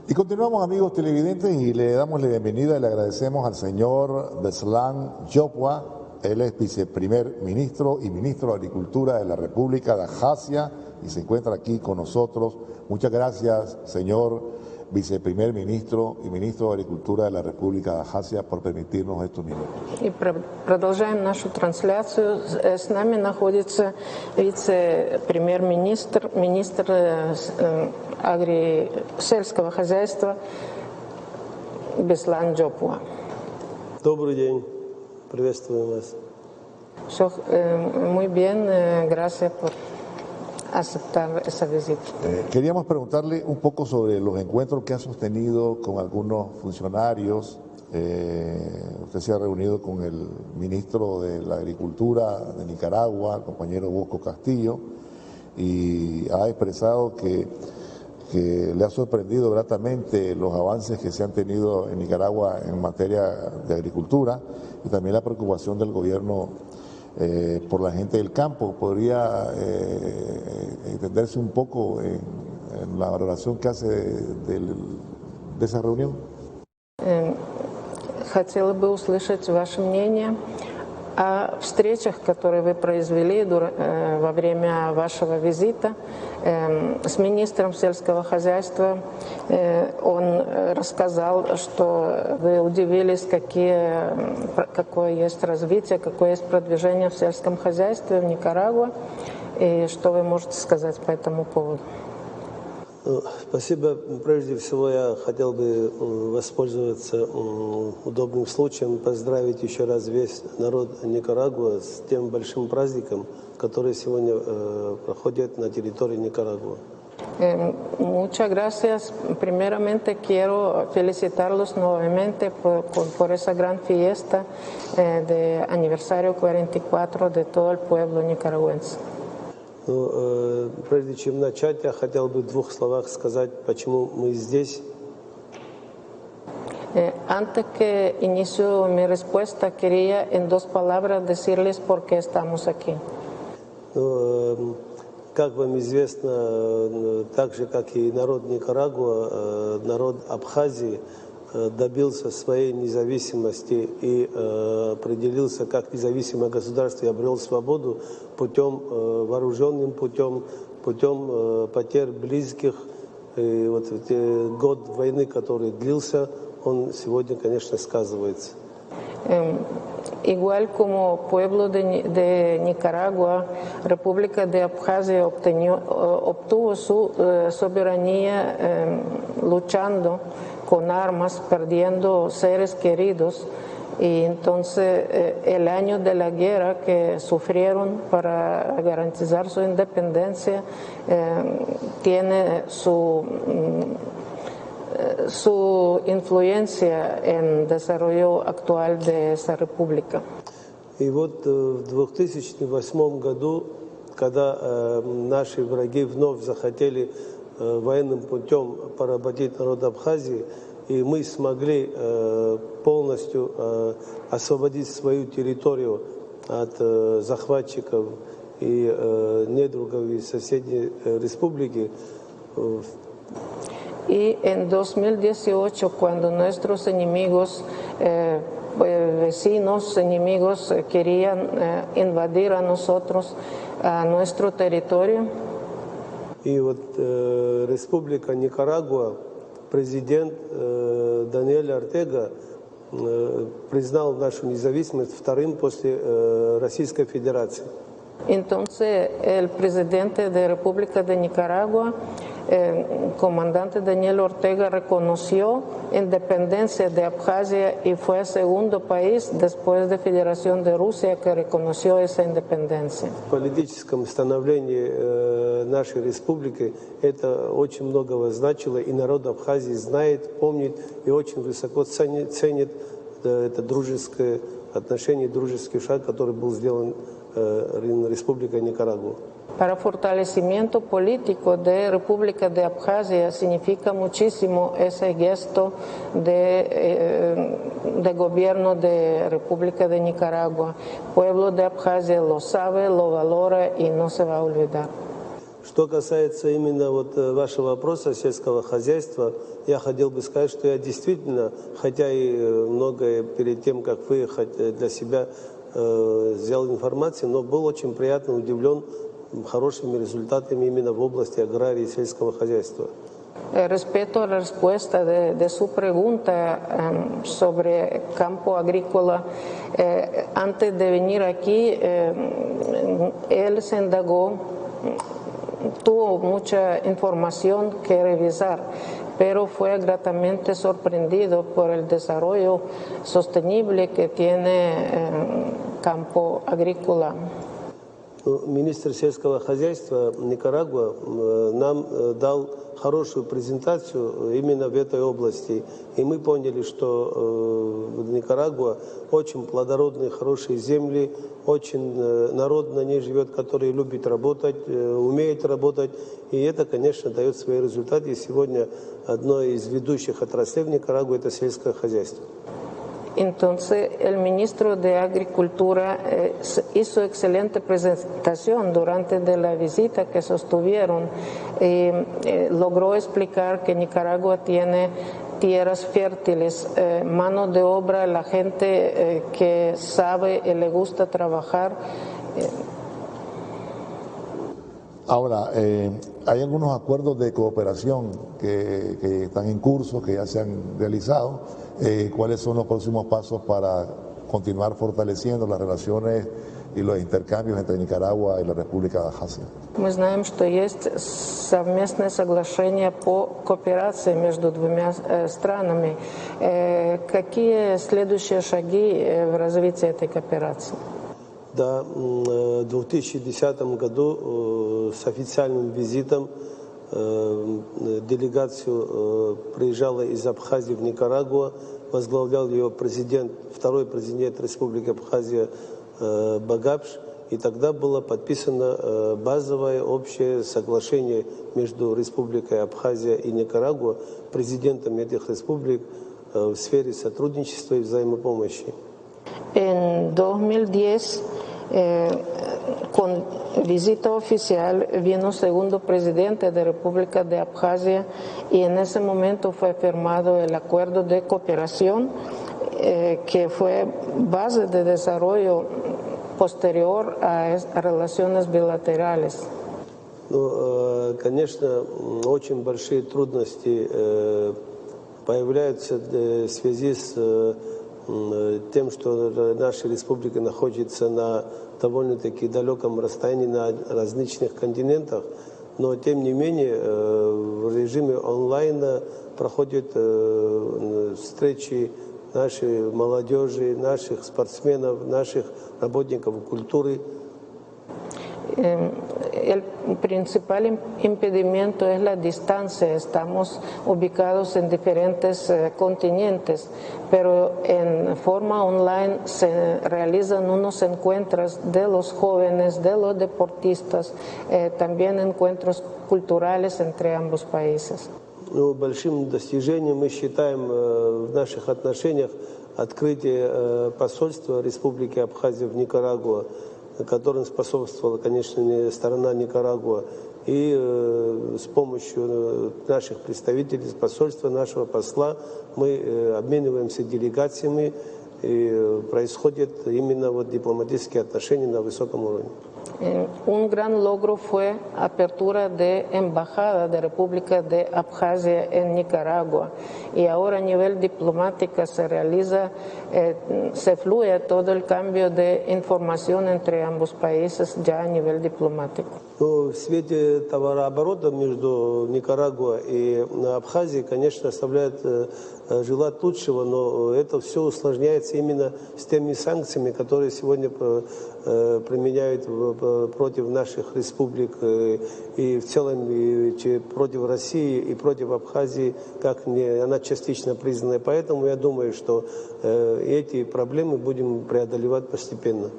Y continuamos, amigos televidentes, y le damos la bienvenida y le agradecemos al señor Beslan Yopua. Él es viceprimer ministro y ministro de Agricultura de la República de Abjasia y se encuentra aquí con nosotros. Muchas gracias, señor viceprimer ministro и министр Агрикультуры de la República de Abjasia, por permitirnos estos minutos. И продолжаем нашу трансляцию. С нами находится вице-премьер-министр, министр сельского хозяйства Беслан Джопуа. Добрый день. Приветствуем вас. Muy bien, gracias por aceptar esa visita. Queríamos preguntarle un poco sobre los encuentros que ha sostenido con algunos funcionarios. Usted se ha reunido con el ministro de la Agricultura de Nicaragua, el compañero Bosco Castillo, y ha expresado que le ha sorprendido gratamente los avances que se han tenido en Nicaragua en materia de agricultura y también la preocupación del gobierno por la gente del campo. ¿Podría entenderse un poco en la valoración que hace de esa reunión? Хотела бы услышать ваше мнение о встречах, которые вы произвели во время вашего визита с министром сельского хозяйства. Он рассказал, что вы удивились, какое есть развитие, какое есть продвижение в сельском хозяйстве в Никарагуа. И что вы можете сказать по этому поводу? Спасибо. Прежде всего, я хотел бы воспользоваться удобным случаем, поздравить еще раз весь народ Никарагуа с тем большим праздником, который сегодня проходит на территории Никарагуа. Muchas gracias. Primeramente quiero felicitarlos nuevamente por esa gran fiesta de aniversario 44 de todo el pueblo nicaragüense. Прежде чем начать, я хотел бы в двух словах сказать, почему мы здесь. Antes que inicio mi respuesta, quería en dos palabras decirles por qué estamos aquí. Как вам известно, так же, как и народ Никарагуа, народ Абхазии добился своей независимости и определился как независимое государство и обрел свободу вооруженным путем потерь близких. И вот год войны, который длился, он сегодня, конечно, сказывается. Igual como pueblo de Nicaragua, República de Abjasia obtuvo su soberanía luchando con armas, perdiendo seres queridos, y entonces el año de la guerra que sufrieron para garantizar su independencia tiene su influencia en el desarrollo actual de esa república. И вот в 2008 году, когда наши враги вновь захотели военным путем поработить народ Абхазии, и мы смогли полностью освободить свою территорию от захватчиков и недругов из соседней республики. Y en 2018, cuando nuestros enemigos, vecinos enemigos, querían invadir a nosotros, a nuestro territorio. И вот Республика Никарагуа, президент Даниэль Ортега признал нашу независимость вторым после Российской Федерации. Entonces, el presidente de República de Nicaragua, el comandante Daniel Ortega, reconoció independencia de Abjasia y fue el segundo país después de Federación de Rusia que reconoció esa independencia. В политическом становлении нашей республики это очень многого значило, и народ Абхазии знает, помнит и очень высоко ценит это дружеское отношение, дружеский шаг, который был сделан Республикой Никарагуа. Para fortalecimiento político de República de Abjasia significa muchísimo ese gesto de gobierno de República de Nicaragua. El pueblo de Abjasia lo sabe, lo valora y no se va a olvidar. Что касается именно вот вашего вопроса сельского хозяйства, я хотел бы сказать, что я действительно, хотя и многое перед тем, как выехать, для себя взял информацию, но был очень приятно удивлен хорошими результатами именно в области аграрии и сельского хозяйства. Respeto a la respuesta de su pregunta sobre campo agrícola. Antes de venir aquí, él se indagó, tuvo mucha información que revisar, pero fue gratamente sorprendido por el desarrollo sostenible que tiene campo agrícola. Министр сельского хозяйства Никарагуа нам дал хорошую презентацию именно в этой области. И мы поняли, что в Никарагуа очень плодородные, хорошие земли, очень народ на ней живет, который любит работать, умеет работать. И это, конечно, дает свои результаты. И сегодня одно из ведущих отраслей в Никарагуа – это сельское хозяйство. Entonces, el ministro de Agricultura hizo excelente presentación durante la visita que sostuvieron y logró explicar que Nicaragua tiene tierras fértiles, mano de obra, la gente que sabe y le gusta trabajar. Ahora, hay algunos acuerdos de cooperación que están en curso, que ya se han realizado. ¿Cuáles son los próximos pasos para continuar fortaleciendo las relaciones y los intercambios entre Nicaragua y la República de Abjasia? Мы знаем, что есть совместное соглашение по кооперации между двумя странами. Какие следующие шаги в развитии этой кооперации? Да, в 2010 году с официальным визитом делегацию приезжала из Абхазии в Никарагуа, возглавлял ее второй президент Республики Абхазия Багапш, и тогда было подписано базовое общее соглашение между Республикой Абхазия и Никарагуа, президентами этих республик в сфере сотрудничества и взаимопомощи. En 2010, con visita oficial, vino segundo presidente de República de Abjasia y en ese momento fue firmado el acuerdo de cooperación que fue base de desarrollo posterior a relaciones bilaterales. Конечно, очень большие трудности появляются в связи с тем, что наша республика находится на довольно-таки далеком расстоянии на различных континентах, но тем не менее в режиме онлайн проходят встречи нашей молодежи, наших спортсменов, наших работников культуры. El principal impedimento es la distancia. Estamos ubicados en diferentes continentes, pero en forma online se realizan unos encuentros de los jóvenes, de los deportistas, también encuentros culturales entre ambos países. Большим достижением мы считаем в наших отношениях открытие посольства Республики Абхазия в Никарагуа, которым способствовала, конечно, сторона Никарагуа, и с помощью наших представителей, посольства, нашего посла, мы обмениваемся делегациями, и происходят именно вот дипломатические отношения на высоком уровне. Un gran logro fue apertura de embajada de República de Abjasia en Nicaragua y ahora a nivel diplomático se realiza, se fluye todo el cambio de información entre ambos países ya a nivel diplomático. В свете товарооборота между Никарагуа и Абхазией, конечно, оставляет желать лучшего, но это все усложняется именно с теми санкциями, которые сегодня применяют против наших республик и в целом и против России и против Абхазии, как она частично признана. Поэтому я думаю, что эти проблемы будем преодолевать постепенно.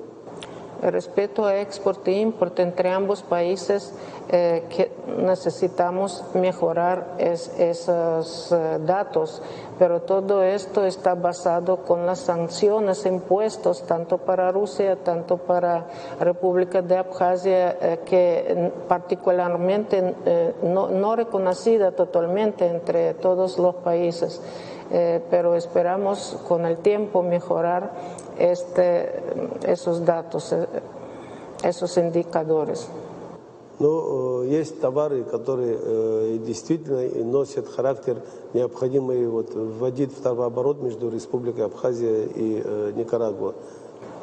Respecto a export e import entre ambos países, que necesitamos mejorar esos datos, pero todo esto está basado con las sanciones impuestas tanto para Rusia, tanto para República de Abjasia, que particularmente no reconocida totalmente entre todos los países. Pero esperamos con el tiempo mejorar esos datos, esos indicadores. Но есть товары, которые действительно носят характер, необходимый вводить в товарооборот между Республикой Абхазия и Никарагуа.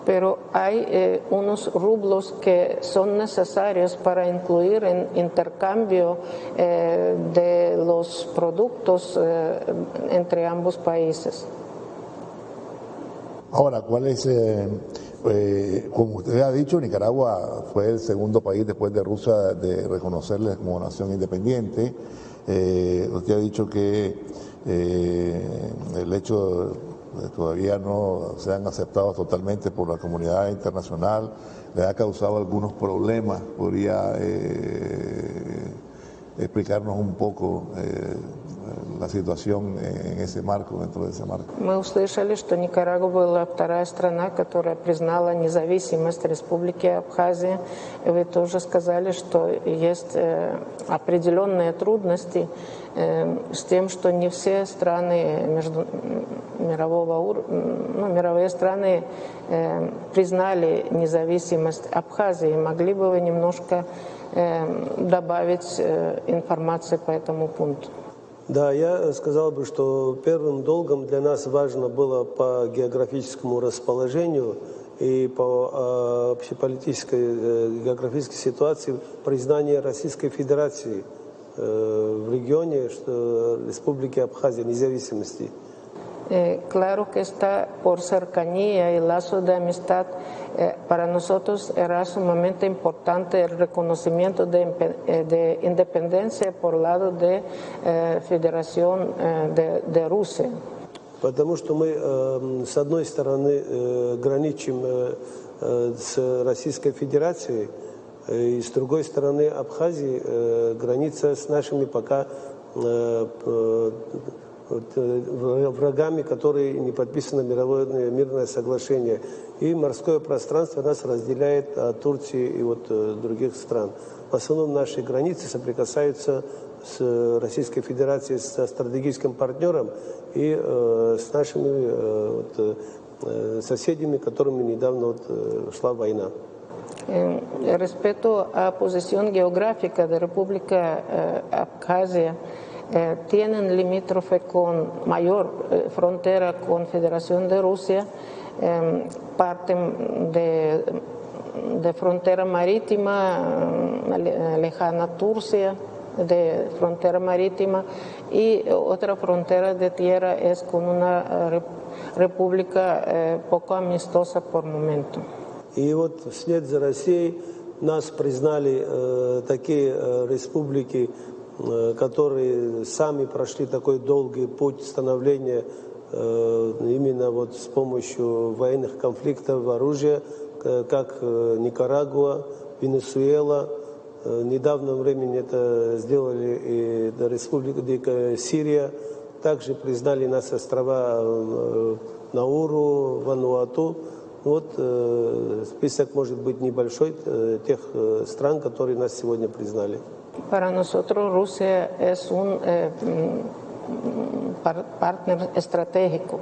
Pero hay unos rublos que son necesarios para incluir en intercambio de los productos entre ambos países. Ahora, ¿cuál es, como usted ha dicho, Nicaragua fue el segundo país después de Rusia de reconocerle como nación independiente? Usted ha dicho que el hecho todavía no se han aceptado totalmente por la comunidad internacional, le ha causado algunos problemas. ¿Podría explicarnos un poco la situación en ese marco, dentro de ese marco? Мы услышали, что Никарагуа была вторая страна, которая признала независимость Республики Абхазия. И вы тоже сказали, что есть определенные трудности с тем, что не все страны мировые страны признали независимость Абхазии. Могли бы вы немножко добавить информации по этому пункту? Да, я сказал бы, что первым долгом для нас важно было по географическому расположению и по общеполитической географической ситуации признание Российской Федерации в регионе Республики Абхазия, независимости. Claro que está por cercanía y lazo de amistad. Para nosotros era sumamente importante el reconocimiento de independencia por lado de Federación de Rusia. Потому что мы, с одной стороны, граничим с Российской Федерацией, и с другой стороны, Абхазии граница с нашими пока врагами, которые не подписано мирное соглашение. И морское пространство нас разделяет от Турции и других стран. В основном наши границы соприкасаются с Российской Федерацией, со стратегическим партнером и с нашими соседями, которыми недавно шла война. Respecto a posición geográfica de República Abjasia, tienen limítrofe con mayor frontera con Federación de Rusia, parte de frontera marítima lejana Turcia, de frontera marítima, y otra frontera de tierra es con una república poco amistosa por momento. И вслед за Россией нас признали такие республики, которые сами прошли такой долгий путь становления именно с помощью военных конфликтов, оружия, как Никарагуа, Венесуэла. В недавнем времени это сделали и Республика Сирия. Также признали нас острова Науру, Вануату. Список может быть небольшой тех стран, которые нас сегодня признали. Para nosotros Rusia es un partner estratégico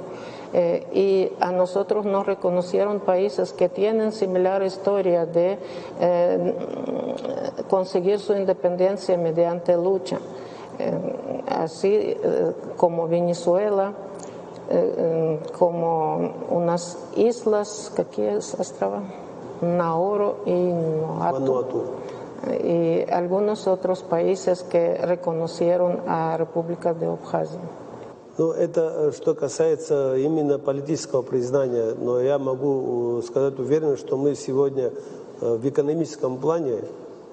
y a nosotros nos reconocieron países que tienen similar historia de conseguir su independencia mediante lucha, así como Venezuela, como unas islas, ¿qué es? Nauru y Vanuatu. Y algunos otros países que reconocieron a República de Abjasia. Это что касается именно политического признания, но я могу сказать уверенно, что мы сегодня в экономическом плане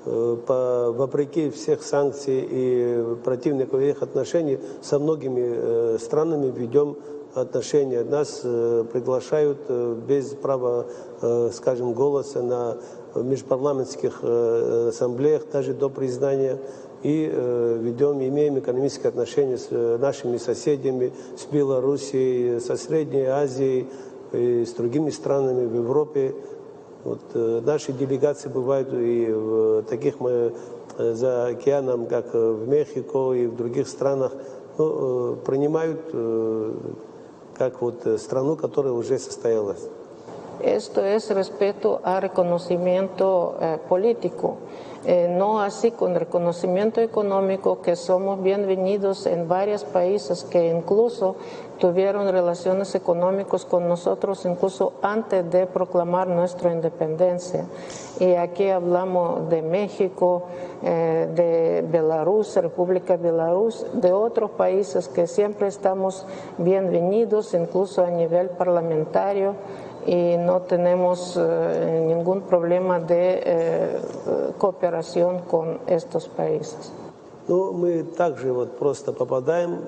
вопреки всех санкций и противников их отношений, со многими странами ведем отношения. Нас приглашают без права, скажем, голоса на межпарламентских ассамблеях, даже до признания. И имеем экономические отношения с нашими соседями, с Белоруссией, со Средней Азией, и с другими странами в Европе. Вот, наши делегации бывают и в таких за океаном, как в Мехико и в других странах, принимают как вот страну, которая уже состоялась. Esto es respecto a reconocimiento político, no así con reconocimiento económico, que somos bienvenidos en varios países que incluso tuvieron relaciones económicas con nosotros incluso antes de proclamar nuestra independencia. Y aquí hablamos de México, de Belarus, República Belarus, de otros países que siempre estamos bienvenidos, incluso a nivel parlamentario, y no tenemos ningún problema de cooperación con estos países. Ну, мы также вот просто попадаем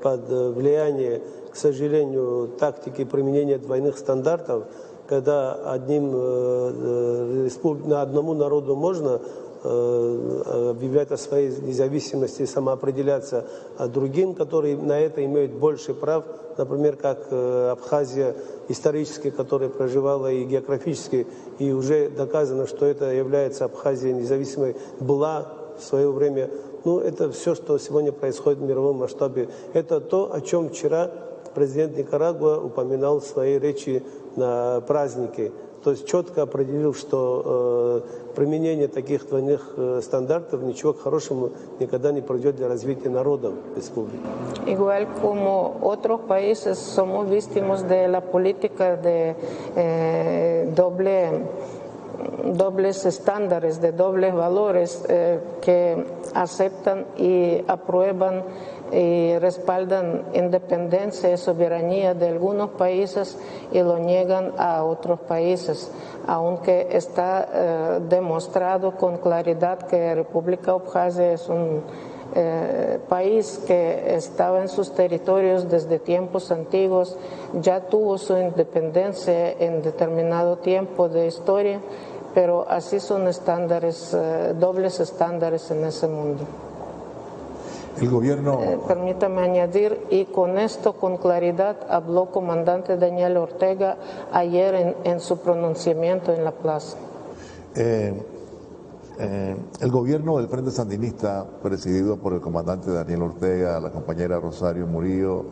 под влияние, к сожалению, тактики применения двойных стандартов, когда одному народу можно объявлять о своей независимости, самоопределяться, а другим, которые на это имеют больше прав, например, как Абхазия, исторически, которая проживала и географически, и уже доказано, что это является Абхазия независимой, была в свое время. Ну, это все, что сегодня происходит в мировом масштабе. Это то, о чем вчера президент Никарагуа упоминал в своей речи на празднике. То есть четко определил, что применение таких двойных стандартов ничего к хорошему никогда не приведет для развития народов республики. Igual como otros países somos víctimas de la política de dobles estándares, de dobles valores que aceptan y aprueban y respaldan independencia y soberanía de algunos países y lo niegan a otros países, aunque está demostrado con claridad que República Abjasia es un país que estaba en sus territorios desde tiempos antiguos, ya tuvo su independencia en determinado tiempo de historia, pero así son estándares, dobles estándares en ese mundo. El gobierno... Permítame añadir, y con esto con claridad habló comandante Daniel Ortega ayer en su pronunciamiento en la plaza. El gobierno del Frente Sandinista, presidido por el comandante Daniel Ortega, la compañera Rosario Murillo,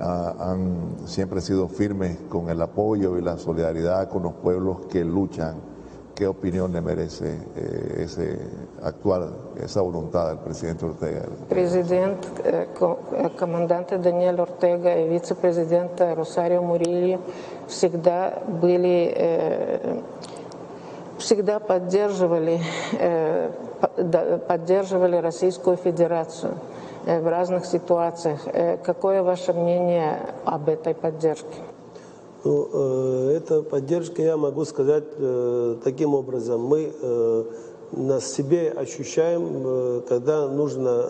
han siempre sido firmes con el apoyo y la solidaridad con los pueblos que luchan. ¿Qué opinión le merece esa voluntad del presidente Ortega? Президент, командante Daniel Ortega и вице-президент Rosario Murillo всегда поддерживали Российскую Федерацию в разных ситуациях. Какое ваше мнение об этой поддержке? Ну, эта поддержка, я могу сказать таким образом. Мы на себе ощущаем, когда нужна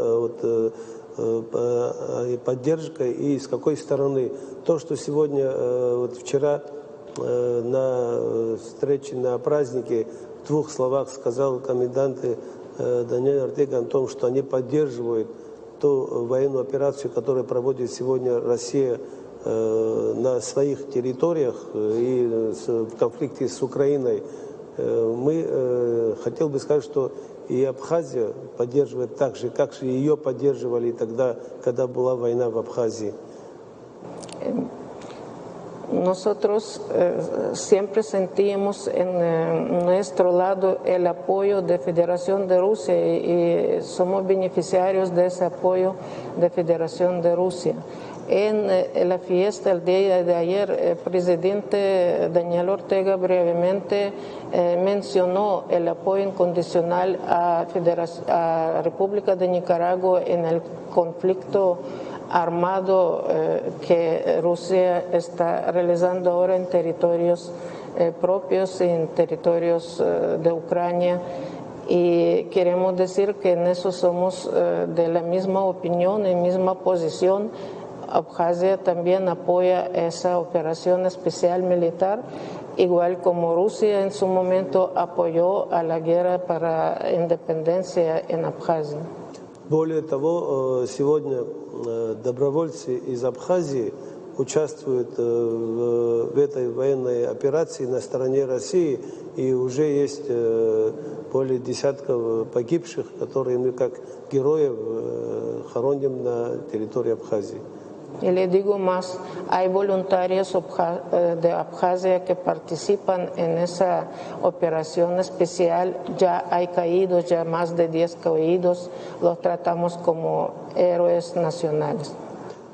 поддержка и с какой стороны. То, что сегодня, вчера на встрече, на празднике в двух словах сказал комендант Даниэль Ортега о том, что они поддерживают ту военную операцию, которую проводит сегодня Россия на своих территориях и в конфликте с Украиной. Хотел бы сказать, что и Абхазия поддерживает так же, как же ее поддерживали тогда, когда была война в Абхазии. Nosotros siempre sentimos en nuestro lado el apoyo de Federación de Rusia y somos beneficiarios de ese apoyo de Federación de Rusia. En la fiesta el día de ayer, el presidente Daniel Ortega brevemente mencionó el apoyo incondicional a República de Nicaragua en el conflicto armado que Rusia está realizando ahora en territorios propios en territorios de Ucrania. Y queremos decir que en eso somos de la misma opinión y misma posición. Abjasia también apoya esa operación especial militar, igual como Rusia en su momento apoyó a la guerra para independencia en Abjasia. Более того, сегодня добровольцы из Абхазии участвуют в этой военной операции на стороне России, и уже есть более десятков погибших, которые мы как героев хороним на территории Абхазии. Y le digo más, hay voluntarios de Abjasia que participan en esa operación especial, ya hay caídos, ya más de 10 caídos, los tratamos como héroes nacionales.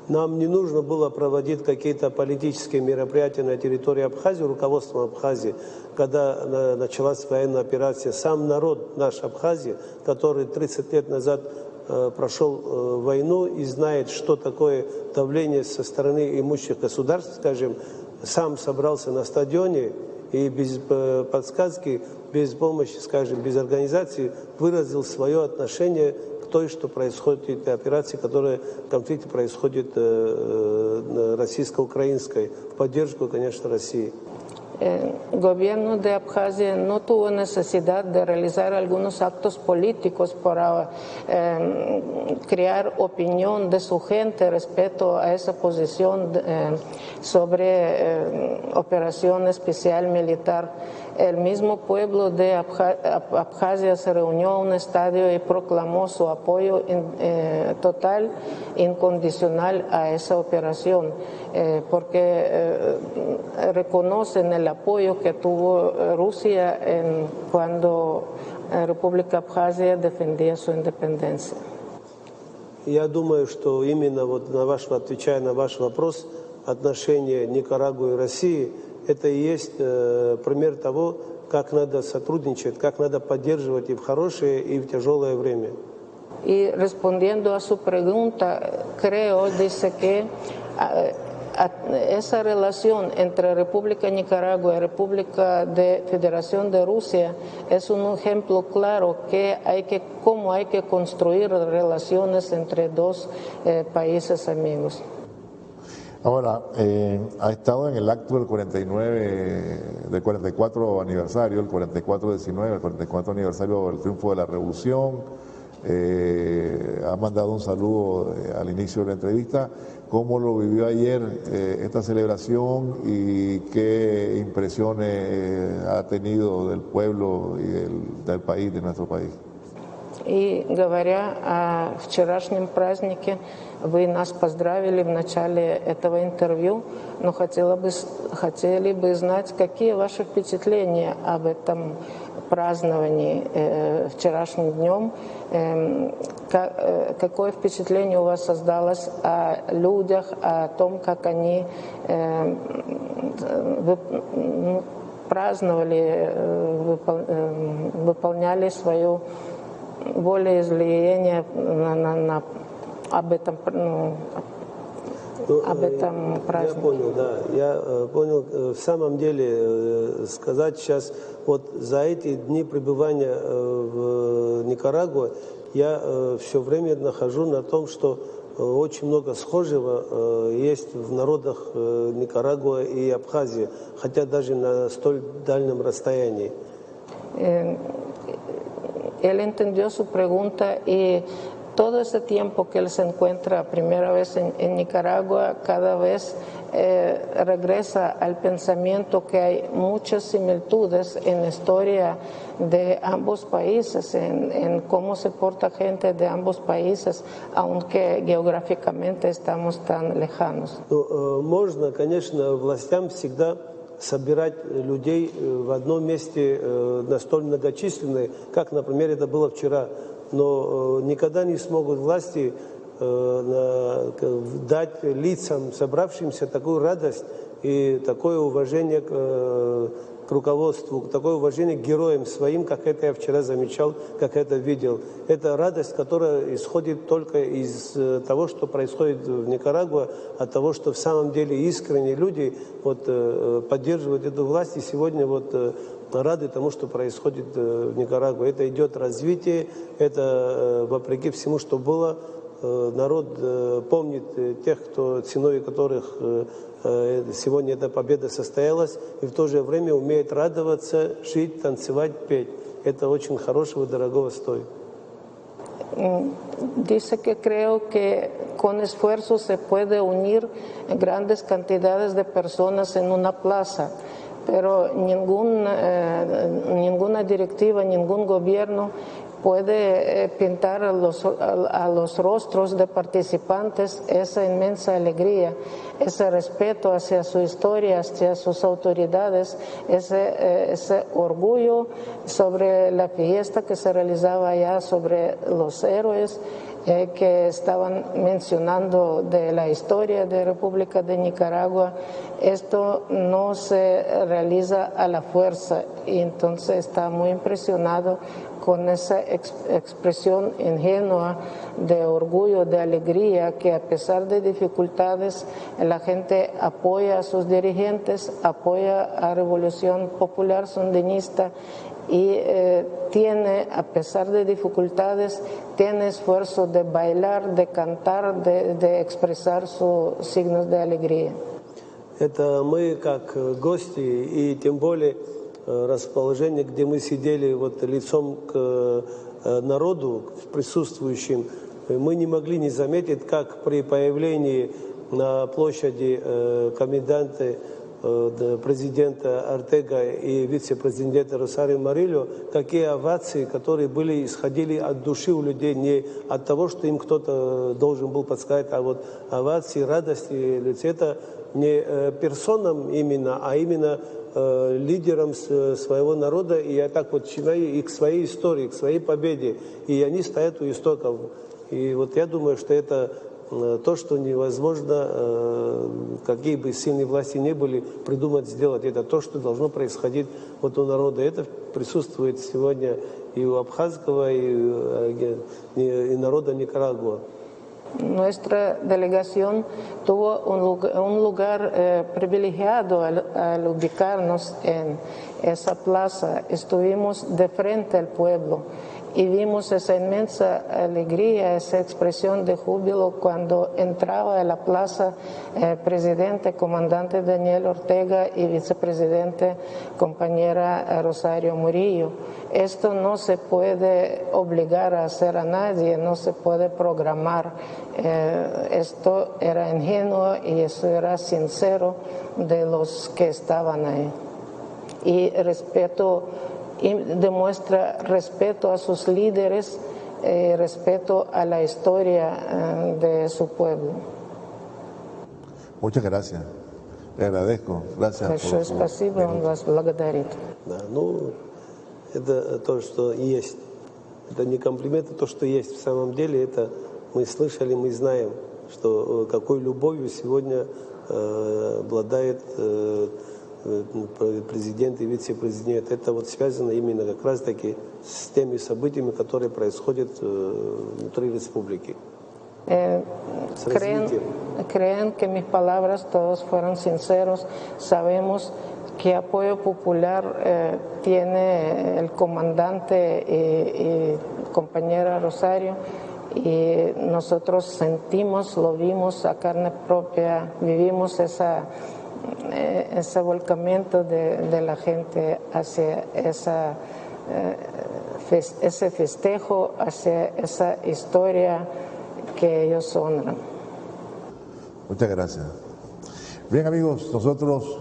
Нам не нужно было проводить какие-то политические мероприятия на территории Абхазии, руководством Абхазии, когда началась военная операция. Сам народ наш Абхазии, который 30 лет назад прошел войну и знает, что такое давление со стороны имущих государств, скажем, сам собрался на стадионе и без подсказки, без помощи, скажем, без организации выразил свое отношение к той, что происходит, этой операции, которая в конфликте происходит российско-украинской, в поддержку, конечно, России. El gobierno de Abjasia no tuvo necesidad de realizar algunos actos políticos para crear opinión de su gente respecto a esa posición sobre operación especial militar. El mismo pueblo de Abjasia se reunió a un estadio y proclamó su apoyo total, incondicional a esa operación, porque reconocen el apoyo que tuvo Rusia cuando la República Abjasia defendía su independencia. Я думаю, что именно вот отвечая на ваш вопрос, отношения Никарагуа и России, это и есть пример того, как надо сотрудничать, как надо поддерживать и в хорошее, и в тяжелое время. Y respondiendo a su pregunta, creo, dice que esa relación entre República Nicaragua y República de Federación de Rusia es un ejemplo claro cómo hay que construir relaciones entre dos países amigos. Ahora, ha estado en el acto del 44 aniversario, el 44-19, el 44 aniversario del triunfo de la Revolución. Ha mandado un saludo al inicio de la entrevista. ¿Cómo lo vivió ayer esta celebración y qué impresiones ha tenido del pueblo y del país, de nuestro país? И говоря о вчерашнем празднике, вы нас поздравили в начале этого интервью, но хотели бы знать, какие ваши впечатления об этом праздновании вчерашним днем, какое впечатление у вас создалось о людях, о том, как они праздновали, выполняли свою волеизъявление об этом празднике. Я понял, да. Я понял. В самом деле, сказать сейчас, вот за эти дни пребывания в Никарагуа я все время нахожу на том, что очень много схожего есть в народах Никарагуа и Абхазии, хотя даже на столь дальнем расстоянии. Él entendió su pregunta y todo ese tiempo que él se encuentra primera vez en Nicaragua, cada vez regresa al pensamiento que hay muchas similitudes en la historia de ambos países, en cómo se porta gente de ambos países, aunque geográficamente estamos tan lejanos. Можно, конечно, властям всегда собирать людей в одном месте настолько многочисленные, как, например, это было вчера. Но никогда не смогут власти дать лицам, собравшимся, такую радость и такое уважение к к руководству, такое уважение к героям своим, как это я вчера замечал, как это видел. Это радость, которая исходит только из того, что происходит в Никарагуа, от того, что в самом деле искренние люди поддерживают эту власть, и сегодня рады тому, что происходит в Никарагуа. Это идет развитие, это вопреки всему, что было. Народ помнит тех, ценой которых сегодня эта победа состоялась, и в то же время умеет радоваться, жить, танцевать, петь. Это очень хорошего, дорогого стоит. Dice que creo que con esfuerzo se puede unir grandes cantidades de personas en una plaza, pero ninguna directiva, ningún gobierno puede pintar a los rostros de participantes esa inmensa alegría, ese respeto hacia su historia, hacia sus autoridades, ese orgullo sobre la fiesta que se realizaba allá, sobre los héroes que estaban mencionando de la historia de República de Nicaragua. Esto no se realiza a la fuerza, y entonces está muy impresionado con esa expresión ingenua de orgullo, de alegría, que a pesar de dificultades la gente apoya a sus dirigentes, apoya a Revolución Popular Sandinista, y tiene, a pesar de dificultades, tiene esfuerzo de bailar, de cantar, de expresar sus signos de alegría. Это мы, как гости, и тем более расположение, где мы сидели лицом к народу, к присутствующим, мы не могли не заметить, как при появлении на площади коменданта, президента Ортега и вице-президента Росарио Мурильо, какие овации, которые исходили от души у людей, не от того, что им кто-то должен был подсказать, а овации, радости, это не персонам именно, а именно лидерам своего народа, и я так считаю, и к своей истории, к своей победе, и они стоят у истоков. И я думаю, что это то, что невозможно, какие бы сильные власти ни были, придумать, сделать. Это то, что должно происходить у народа. Это присутствует сегодня и у абхазского, и народа Никарагуа. Nuestra delegación tuvo un lugar privilegiado al ubicarnos en esa plaza. Estuvimos de frente al pueblo y vimos esa inmensa alegría, esa expresión de júbilo cuando entraba a la plaza el presidente, comandante Daniel Ortega, y vicepresidente, compañera Rosario Murillo. Esto no se puede obligar a hacer a nadie, no se puede programar. Esto era ingenuo y eso era sincero de los que estaban ahí. Y demuestra respeto a sus líderes, respeto a la historia de su pueblo. Muchas gracias. Le agradezco. Gracias. Большое спасибо, он вас благодарит. Да, это то, что есть. Это не комплимент, это то, что есть. В самом деле, это мы слышали, мы знаем, что какой любовью сегодня обладает президент и вице-президент. Это связано именно как раз-таки с теми событиями, которые происходят внутри республики. Creen que mis palabras todos fueron sinceros. Sabemos qué apoyo popular tiene el comandante y compañera Rosario, y nosotros sentimos, lo vimos a carne propia, vivimos ese volcamiento de la gente hacia ese festejo, hacia esa historia que ellos honran. Muchas gracias. Bien, amigos, nosotros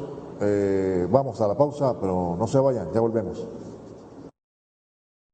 vamos a la pausa, pero no se vayan, ya volvemos.